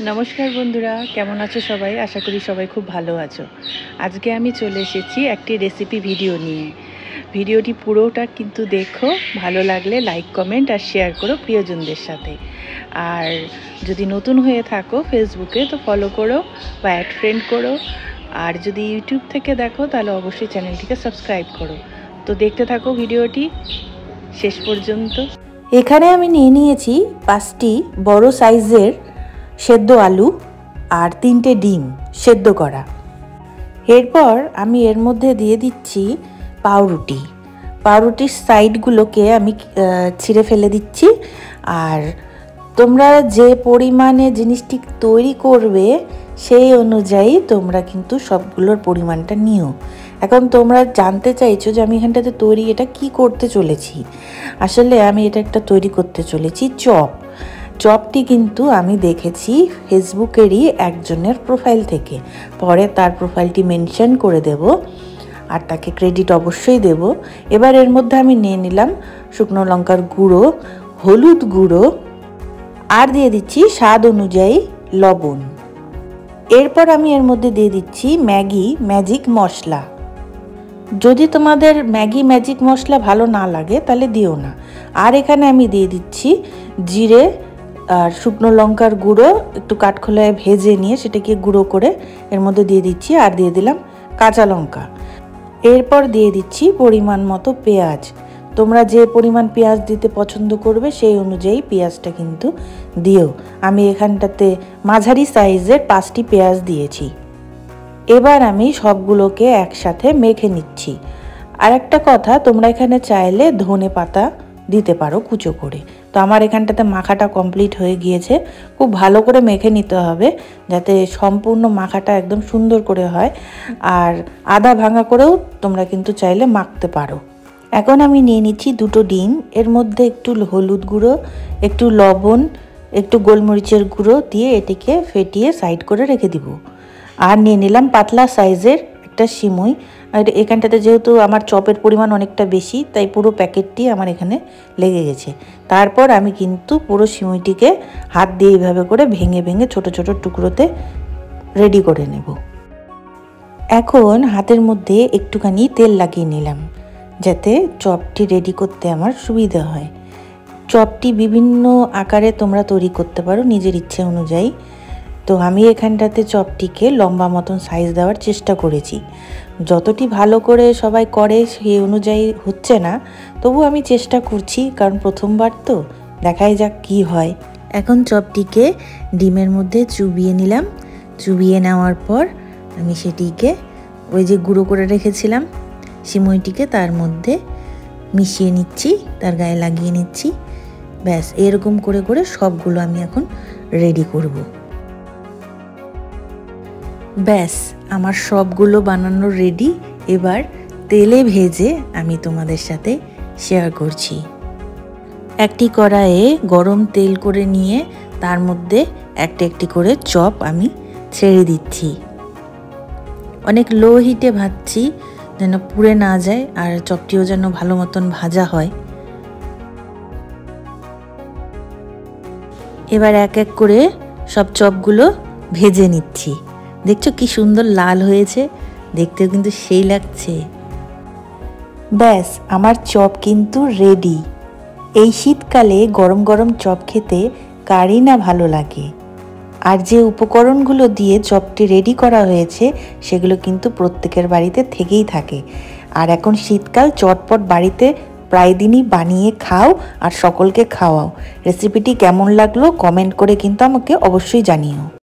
নমস্কার বন্ধুরা, কেমন আছো সবাই? আশা করি সবাই খুব ভালো আছো। আজকে আমি চলে এসেছি একটি রেসিপি ভিডিও নিয়ে। ভিডিওটি পুরোটা কিন্তু দেখো, ভালো লাগলে লাইক, কমেন্ট আর শেয়ার করো প্রিয়জনদের সাথে। আর যদি নতুন হয়ে থাকো ফেসবুকে তো ফলো করো বা অ্যাড ফ্রেন্ড করো। আর যদি ইউটিউব থেকে দেখো তাহলে অবশ্যই চ্যানেলটিকে সাবস্ক্রাইব করো। তো দেখতে থাকো ভিডিওটি শেষ পর্যন্ত। এখানে আমি নিয়ে নিয়েছি 5টি বড় সাইজের সেদ্ধ আলু আর 3টে ডিম সেদ্ধ করা। এরপর আমি এর মধ্যে দিয়ে দিচ্ছি পাউরুটির সাইডগুলোকে আমি ছিঁড়ে ফেলে দিচ্ছি। আর তোমরা যে পরিমাণে জিনিসটি তৈরি করবে সেই অনুযায়ী তোমরা কিন্তু সবগুলোর পরিমাণটা নিও। এখন তোমরা জানতে চাইছো যে আমি এখানটাতে এটা কি করতে চলেছি। আসলে আমি এটা একটা তৈরি করতে চলেছি চপটি কিন্তু আমি দেখেছি ফেসবুকেরই একজনের প্রোফাইল থেকে। পরে তার প্রোফাইলটি মেনশন করে দেব আর তাকে ক্রেডিট অবশ্যই দেব। এবার এর মধ্যে আমি নিয়ে নিলাম শুকনো লঙ্কার গুঁড়ো, হলুদ গুঁড়ো আর দিয়ে দিচ্ছি স্বাদ অনুযায়ী লবণ। এরপর আমি এর মধ্যে দিয়ে দিচ্ছি ম্যাগি ম্যাজিক মশলা। যদি তোমাদের ম্যাগি ম্যাজিক মশলা ভালো না লাগে তাহলে দিও না। আর এখানে আমি দিয়ে দিচ্ছি জিরে আর শুকনো লঙ্কার গুঁড়ো, একটু কাঠখোলায় ভেজে নিয়ে সেটাকে গুঁড়ো করে এর মধ্যে দিয়ে দিচ্ছি। আর দিয়ে দিলাম কাঁচা লঙ্কা। এরপর দিয়ে দিচ্ছি পরিমাণ মতো পেঁয়াজ। তোমরা যে পরিমাণ পেঁয়াজ দিতে পছন্দ করবে সেই অনুযায়ী পেঁয়াজটা কিন্তু দিও। আমি এখানটাতে মাঝারি সাইজের 5টি পেঁয়াজ দিয়েছি। এবার আমি সবগুলোকে একসাথে মেখে নিচ্ছি। আর একটা কথা, তোমরা এখানে চাইলে ধনে পাতা দিতে পারো কুচো করে। তো আমার এখানটাতে মাখাটা কমপ্লিট হয়ে গিয়েছে। খুব ভালো করে মেখে নিতে হবে যাতে সম্পূর্ণ মাখাটা একদম সুন্দর করে হয়। আর আধা ভাঙা করেও তোমরা কিন্তু চাইলে মাখতে পারো। এখন আমি নিয়ে নিচ্ছি 2টো ডিম। এর মধ্যে একটু হলুদ গুঁড়ো, একটু লবণ, একটু গোলমরিচের গুঁড়ো দিয়ে এটিকে ফেটিয়ে সাইড করে রেখে দিব। আর নিয়ে নিলাম পাতলা সাইজের একটা সিমুই। আর এখানটাতে যেহেতু আমার চপের পরিমাণ অনেকটা বেশি তাই পুরো প্যাকেটটি আমার এখানে লেগে গেছে। তারপর আমি কিন্তু পুরো সিমুইটিকে হাত দিয়ে এইভাবে করে ভেঙে ভেঙে ছোট ছোট টুকরোতে রেডি করে নেব। এখন হাতের মধ্যে একটুখানি তেল লাগিয়ে নিলাম যাতে চপটি রেডি করতে আমার সুবিধা হয়। চপটি বিভিন্ন আকারে তোমরা তৈরি করতে পারো নিজের ইচ্ছে অনুযায়ী। তো আমি এখানটাতে চপটিকে লম্বা মতন সাইজ দেওয়ার চেষ্টা করেছি। যতটি ভালো করে সবাই করে সেই অনুযায়ী হচ্ছে না, তবু আমি চেষ্টা করছি, কারণ প্রথমবার তো, দেখাই যাক কি হয়। এখন চপটিকে ডিমের মধ্যে চুবিয়ে নিলাম। চুবিয়ে নেওয়ার পর আমি সেটিকে ওই যে গুঁড়ো করে রেখেছিলাম সিমুইটিকে তার মধ্যে মিশিয়ে নিচ্ছি, তার গায়ে লাগিয়ে নিচ্ছি। ব্যাস এরকম করে করে সবগুলো আমি এখন রেডি করব। ব্যাস আমার সবগুলো বানানো রেডি। এবার তেলে ভেজে আমি তোমাদের সাথে শেয়ার করছি। একটি কড়াইয়ে গরম তেল করে নিয়ে তার মধ্যে একটা একটি করে চপ আমি ছেড়ে দিচ্ছি। অনেক লো হিটে ভাজছি যেন পুড়ে না যায় আর চপটিও যেন ভালো মতন ভাজা হয়। এবার এক এক করে সব চপগুলো ভেজে নিচ্ছি। দেখছো কি সুন্দর লাল হয়েছে, দেখতেও কিন্তু সেই লাগছে। ব্যাস আমার চপ কিন্তু রেডি। এই শীতকালে গরম গরম চপ খেতে কারই না ভালো লাগে। আর যে উপকরণগুলো দিয়ে চপটি রেডি করা হয়েছে সেগুলো কিন্তু প্রত্যেকের বাড়িতে থেকেই থাকে। আর এখন শীতকাল, চটপট বাড়িতে প্রায় দিনই বানিয়ে খাও আর সকলকে খাওয়াও। রেসিপিটি কেমন লাগলো কমেন্ট করে কিন্তু আমাকে অবশ্যই জানিও।